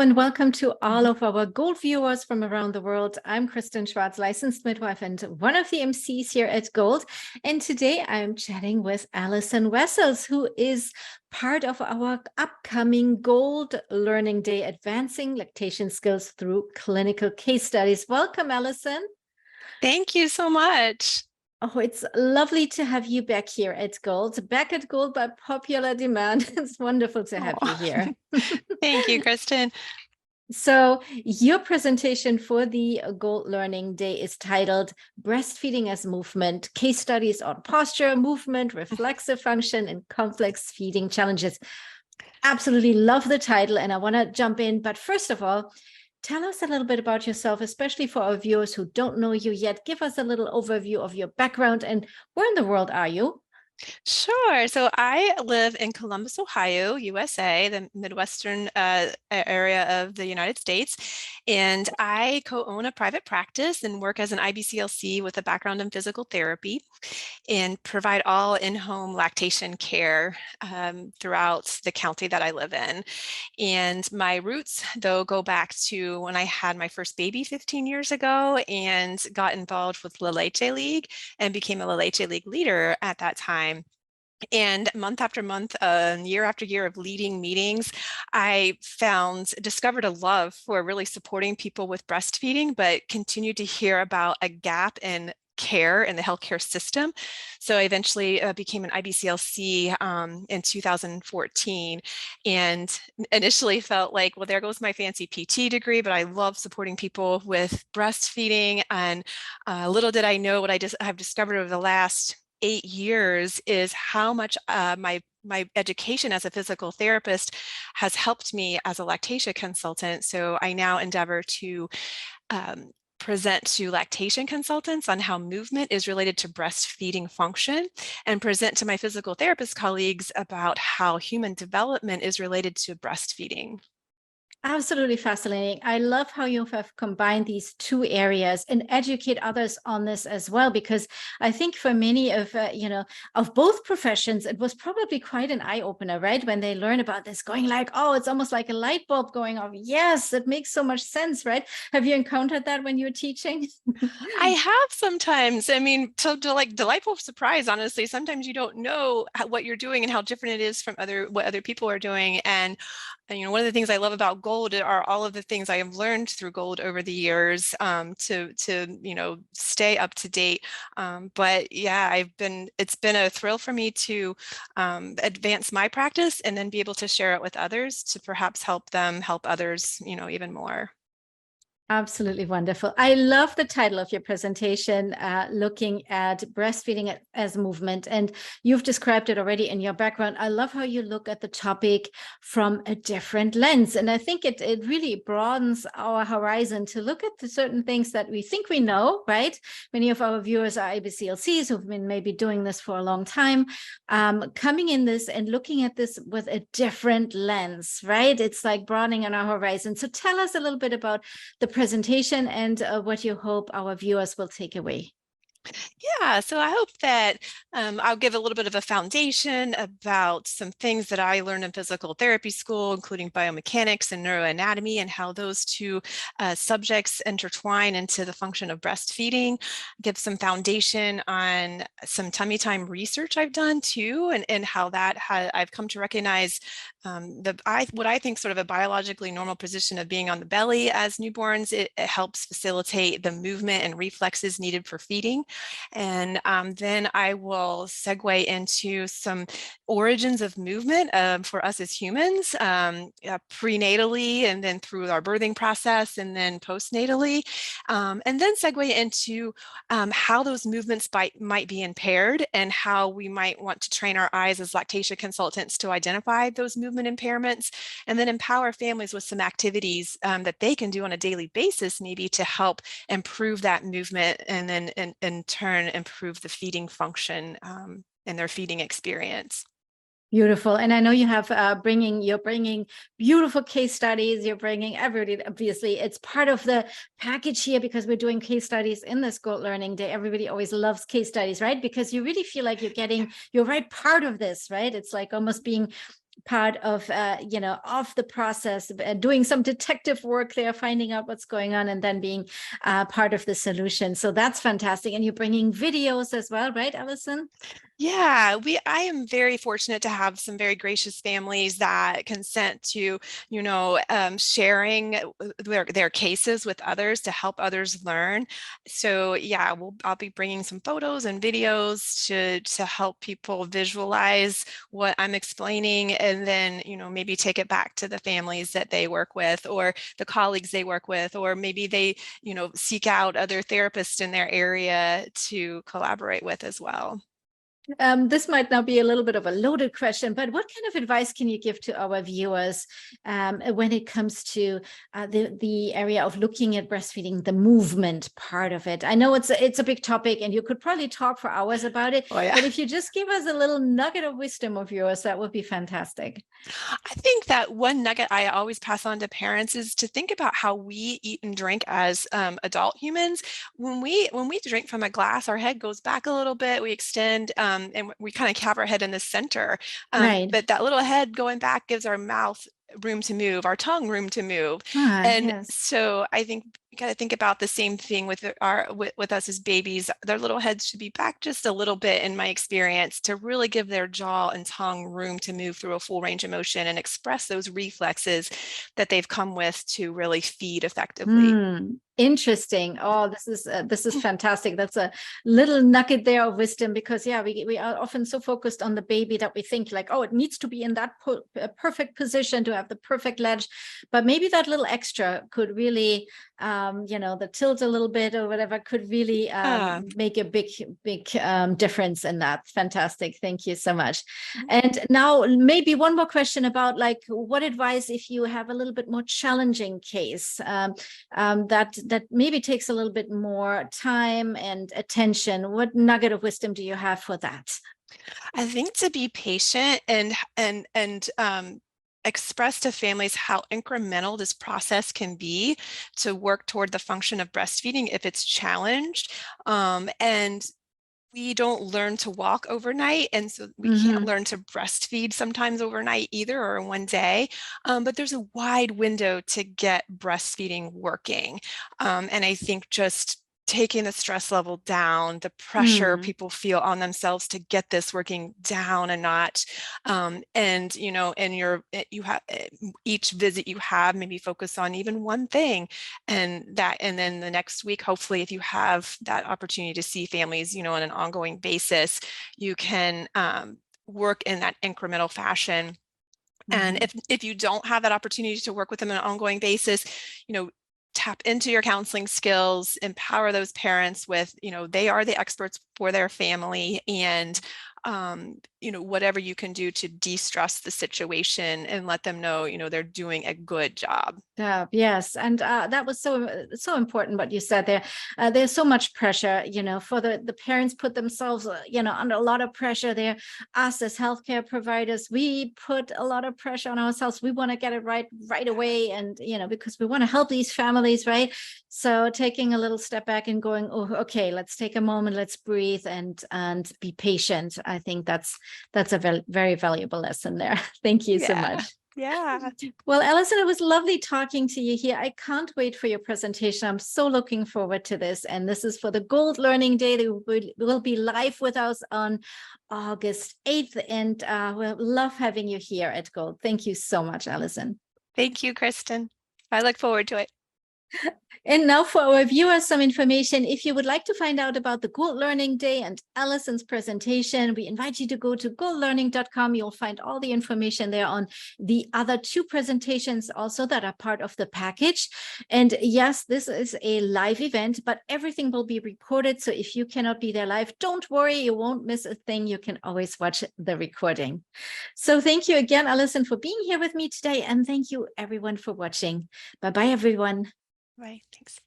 and welcome to all of our Gold viewers from around the world. I'm Kristen Schwartz, licensed midwife and one of the MCs here at Gold. And today I'm chatting with Allyson Wessells, who is part of our upcoming Gold Learning Day, Advancing Lactation Skills Through Clinical Case Studies. Welcome, Allyson. Thank you so much. Oh, it's lovely to have you back here at Gold. Back at Gold by popular demand. It's wonderful to have you here. Thank you, Kristen. So your presentation for the Gold Learning Day is titled Breastfeeding as Movement, Case Studies on Posture, Movement, Reflexive Function, and Complex Feeding Challenges. Absolutely love the title, and I want to jump in. But first of all, tell us a little bit about yourself, especially for our viewers who don't know you yet. Give us a little overview of your background and where in the world are you? Sure. So I live in Columbus, Ohio, USA, the Midwestern area of the United States. And I co-own a private practice and work as an IBCLC with a background in physical therapy and provide all in-home lactation care throughout the county that I live in. And my roots, though, go back to when I had my first baby 15 years ago and got involved with La Leche League and became a La Leche League leader at that time. And month after month, year after year of leading meetings, I discovered a love for really supporting people with breastfeeding, but continued to hear about a gap in care in the healthcare system. So I eventually became an IBCLC in 2014, and initially felt like, well, there goes my fancy PT degree, but I love supporting people with breastfeeding. And little did I know what have discovered over the last 8 years is how much my education as a physical therapist has helped me as a lactation consultant. So I now endeavor to present to lactation consultants on how movement is related to breastfeeding function, and present to my physical therapist colleagues about how human development is related to breastfeeding. Absolutely fascinating. I love how you have combined these two areas and educate others on this as well, because I think for many of, of both professions, it was probably quite an eye opener, right? When they learn about this, going like, oh, it's almost like a light bulb going off. Yes, it makes so much sense, right? Have you encountered that when you're teaching? I have sometimes. I mean, like delightful surprise, honestly. Sometimes you don't know what you're doing and how different it is from what other people are doing. And one of the things I love about Gold are all of the things I have learned through Gold over the years to stay up to date. But yeah, it's been a thrill for me to advance my practice and then be able to share it with others to perhaps help them help others, even more. Absolutely wonderful. I love the title of your presentation, looking at breastfeeding as movement. And you've described it already in your background. I love how you look at the topic from a different lens. And I think it really broadens our horizon to look at the certain things that we think we know, right? Many of our viewers are IBCLCs who've been maybe doing this for a long time, coming in this and looking at this with a different lens, right? It's like broadening on our horizon. So tell us a little bit about the presentation and what you hope our viewers will take away. Yeah, so I hope that I'll give a little bit of a foundation about some things that I learned in physical therapy school, including biomechanics and neuroanatomy, and how those two subjects intertwine into the function of breastfeeding. Give some foundation on some tummy time research I've done too, and how that I've come to recognize what I think sort of a biologically normal position of being on the belly as newborns. It helps facilitate the movement and reflexes needed for feeding. And then I will segue into some origins of movement for us as humans, prenatally, and then through our birthing process, and then postnatally, and then segue into how those movements might be impaired, and how we might want to train our eyes as lactation consultants to identify those movement impairments, and then empower families with some activities that they can do on a daily basis, maybe to help improve that movement, and then in turn improve the feeding function and their feeding experience. Beautiful. And I know you have you're bringing beautiful case studies. You're bringing everybody, obviously it's part of the package here, because we're doing case studies in this Gold Learning Day. Everybody always loves case studies, right? Because you really feel like you're right part of this, right? It's like almost being part of, of the process, doing some detective work there, finding out what's going on, and then being part of the solution. So that's fantastic. And you're bringing videos as well, right, Allyson? Yeah, I am very fortunate to have some very gracious families that consent to, sharing their cases with others to help others learn. So yeah, I'll be bringing some photos and videos to help people visualize what I'm explaining, and then, maybe take it back to the families that they work with or the colleagues they work with, or maybe they, seek out other therapists in their area to collaborate with as well. This might now be a little bit of a loaded question, but what kind of advice can you give to our viewers when it comes to the area of looking at breastfeeding, the movement part of it? I know it's a big topic, and you could probably talk for hours about it. Oh, yeah. But if you just give us a little nugget of wisdom of yours, that would be fantastic. I think that one nugget I always pass on to parents is to think about how we eat and drink as adult humans. When we drink from a glass, our head goes back a little bit, we extend, and we kind of have our head in the center. Right. But that little head going back gives our mouth room to move, our tongue room to move. And Yes. so I think you got to think about the same thing with with us as babies. Their little heads should be back just a little bit, in my experience, to really give their jaw and tongue room to move through a full range of motion and express those reflexes that they've come with to really feed effectively. Interesting. Oh, this is fantastic. That's a little nugget there of wisdom, because we are often so focused on the baby that we think like, oh, it needs to be in that perfect position to have the perfect ledge, but maybe that little extra could really, the tilt a little bit or whatever could really make a big difference in that. Fantastic. Thank you so much. And now maybe one more question about like what advice if you have a little bit more challenging case that maybe takes a little bit more time and attention. What nugget of wisdom do you have for that? I think to be patient and express to families how incremental this process can be to work toward the function of breastfeeding if it's challenged. And we don't learn to walk overnight, and so we can't learn to breastfeed sometimes overnight either, or in one day. But there's a wide window to get breastfeeding working. And I think just taking the stress level down, the pressure people feel on themselves to get this working down a notch. And, you have each visit you have, maybe focus on even one thing, and then the next week, hopefully, if you have that opportunity to see families, on an ongoing basis, you can work in that incremental fashion. And if you don't have that opportunity to work with them on an ongoing basis, tap into your counseling skills, empower those parents with, they are the experts for their family, and whatever you can do to de-stress the situation and let them know, they're doing a good job. Yes, and that was so important what you said there. There's so much pressure, for the parents put themselves, under a lot of pressure there. Us as healthcare providers, we put a lot of pressure on ourselves. We want to get it right away, and because we want to help these families, right? So taking a little step back and going, oh, okay, let's take a moment, let's breathe and be patient. I think that's a very, very valuable lesson there. Thank you so much. Yeah. Well, Allyson, it was lovely talking to you here. I can't wait for your presentation. I'm so looking forward to this. And this is for the Gold Learning Day. They will be live with us on August 8th. And we'll love having you here at Gold. Thank you so much, Allyson. Thank you, Kristen. I look forward to it. And now for our viewers, some information. If you would like to find out about the Gold Learning Day and Allyson's presentation, we invite you to go to goldlearning.com. You'll find all the information there on the other two presentations also that are part of the package. And yes, this is a live event, but everything will be recorded. So if you cannot be there live, don't worry, you won't miss a thing. You can always watch the recording. So thank you again, Allyson, for being here with me today. And thank you everyone for watching. Bye-bye, everyone. Right. Thanks.